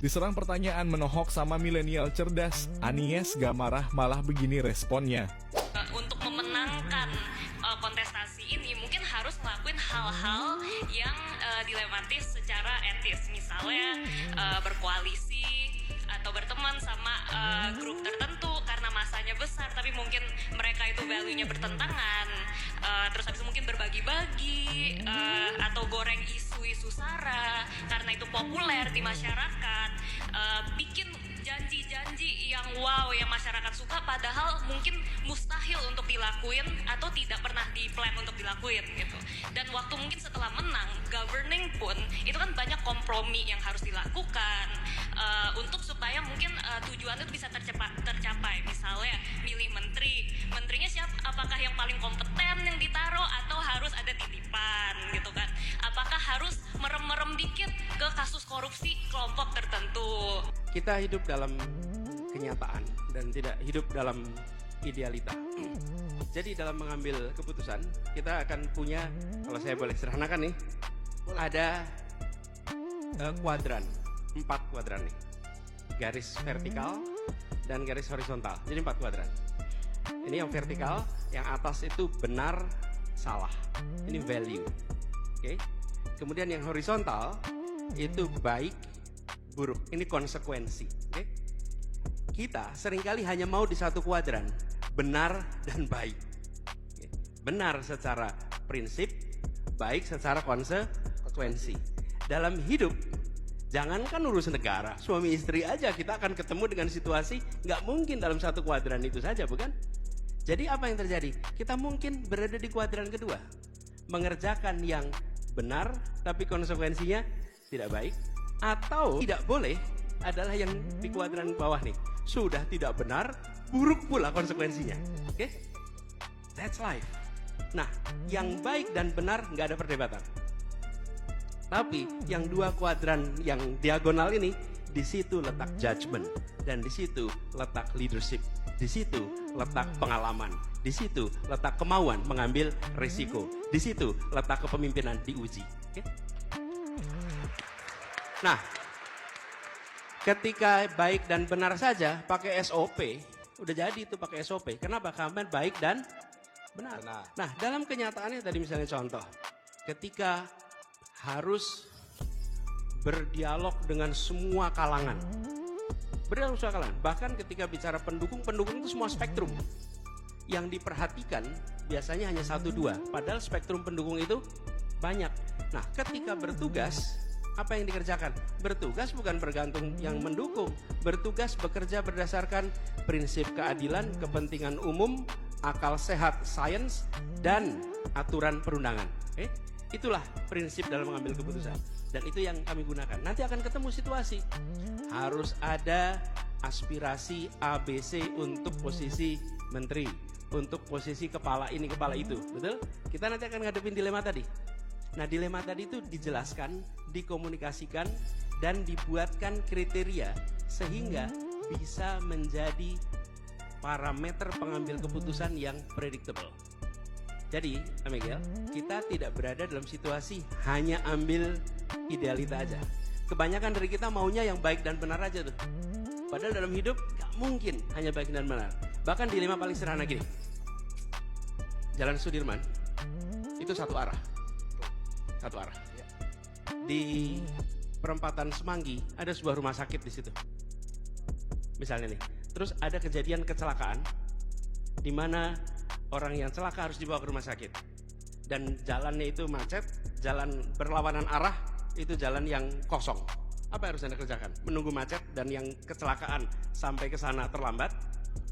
Diserang pertanyaan menohok sama milenial cerdas, Anies gak marah, malah begini responnya. Untuk memenangkan kontestasi ini mungkin harus ngelakuin hal-hal yang dilematis secara etis. Misalnya berkoalisi atau berteman sama grup tertentu karena masanya besar tapi mungkin mereka itu value-nya bertentangan. Terus habis itu mungkin berbagi-bagi atau goreng isu-isu sara karena itu populer di masyarakat. Bikin janji-janji yang wow yang masyarakat suka padahal mungkin mustahil untuk dilakuin atau tidak pernah di-plan untuk dilakuin gitu. Dan waktu mungkin setelah menang governing pun itu kan banyak kompromi yang harus dilakukan untuk supaya mungkin tujuan itu bisa tercapai. Misalnya milih menterinya siapa, apakah yang paling kompeten yang ditaruh atau harus ada titipan gitu kan, apakah harus merem-merem dikit ke kasus korupsi kelompok tertentu. Kita hidup dalam kenyataan dan tidak hidup dalam idealita. Jadi dalam mengambil keputusan kita akan punya, kalau saya boleh sederhanakan nih, ada kuadran, 4 kuadran nih, garis vertikal dan garis horizontal. Jadi 4 kuadran. Ini yang vertikal, yang atas itu benar, salah. Ini value. Oke. Kemudian yang horizontal itu baik, buruk. Ini konsekuensi. Oke. Kita seringkali hanya mau di satu kuadran, benar dan baik. Oke. Benar secara prinsip, baik secara konsekuensi. Dalam hidup, jangankan urus negara, suami istri aja kita akan ketemu dengan situasi nggak mungkin dalam satu kuadran itu saja, bukan? Jadi apa yang terjadi? Kita mungkin berada di kuadran kedua, mengerjakan yang benar tapi konsekuensinya tidak baik, atau tidak boleh adalah yang di kuadran bawah nih, sudah tidak benar, buruk pula konsekuensinya. Oke? That's life. Nah, yang baik dan benar nggak ada perdebatan. Tapi yang 2 kuadran yang diagonal ini, di situ letak judgment dan di situ letak leadership, di situ letak pengalaman, di situ letak kemauan mengambil risiko, di situ letak kepemimpinan diuji. Okay? Nah, ketika baik dan benar saja pakai SOP, udah jadi itu pakai SOP. Kenapa? Karena baik dan benar. Nah, dalam kenyataannya tadi misalnya contoh, ketika harus berdialog dengan semua kalangan. Berdialog semua kalangan. Bahkan ketika bicara pendukung itu semua spektrum. Yang diperhatikan biasanya hanya 1-2. Padahal spektrum pendukung itu banyak. Nah, ketika bertugas, apa yang dikerjakan? Bertugas bukan bergantung yang mendukung. Bertugas bekerja berdasarkan prinsip keadilan, kepentingan umum, akal sehat, sains, dan aturan perundangan. Itulah prinsip dalam mengambil keputusan. Dan itu yang kami gunakan. Nanti akan ketemu situasi. Harus ada aspirasi ABC untuk posisi menteri, untuk posisi kepala ini, kepala itu. Betul? Kita nanti akan ngadepin dilema tadi. Nah, dilema tadi itu dijelaskan, dikomunikasikan, dan dibuatkan kriteria sehingga bisa menjadi parameter pengambil keputusan yang predictable. Jadi, Miguel, kita tidak berada dalam situasi hanya ambil idealita aja. Kebanyakan dari kita maunya yang baik dan benar aja tuh. Padahal dalam hidup gak mungkin hanya baik dan benar. Bahkan dilema paling sederhana gini. Jalan Sudirman itu satu arah. Satu arah. Di perempatan Semanggi ada sebuah rumah sakit di situ. Misalnya nih. Terus ada kejadian kecelakaan di mana orang yang celaka harus dibawa ke rumah sakit. Dan jalannya itu macet, jalan berlawanan arah, itu jalan yang kosong. Apa yang harus Anda kerjakan? Menunggu macet dan yang kecelakaan sampai ke sana terlambat?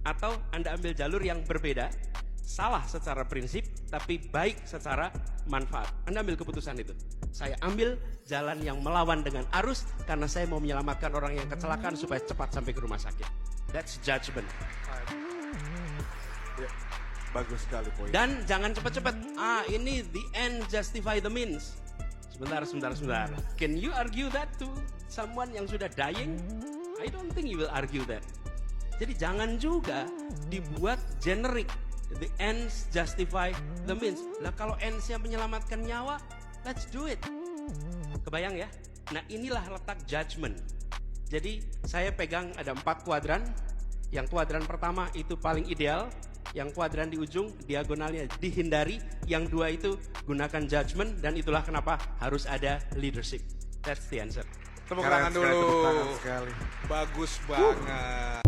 Atau Anda ambil jalur yang berbeda, salah secara prinsip, tapi baik secara manfaat? Anda ambil keputusan itu. Saya ambil jalan yang melawan dengan arus karena saya mau menyelamatkan orang yang kecelakaan supaya cepat sampai ke rumah sakit. That's judgment. Bagus sekali poin. Dan jangan cepat-cepat. Ini the end justify the means. Sebentar. Can you argue that to someone yang sudah dying? I don't think you will argue that. Jadi jangan juga dibuat generic. The ends justify the means. Lah kalau ends-nya menyelamatkan nyawa, let's do it. Kebayang ya? Nah, inilah letak judgment. Jadi saya pegang ada 4 kuadran. Yang kuadran pertama itu paling ideal. Yang kuadran di ujung diagonalnya dihindari. Yang 2 itu gunakan judgment. Dan itulah kenapa harus ada leadership. That's the answer. Tepuk Keren tangan sekali, dulu. tepuk tangan sekali. Bagus banget.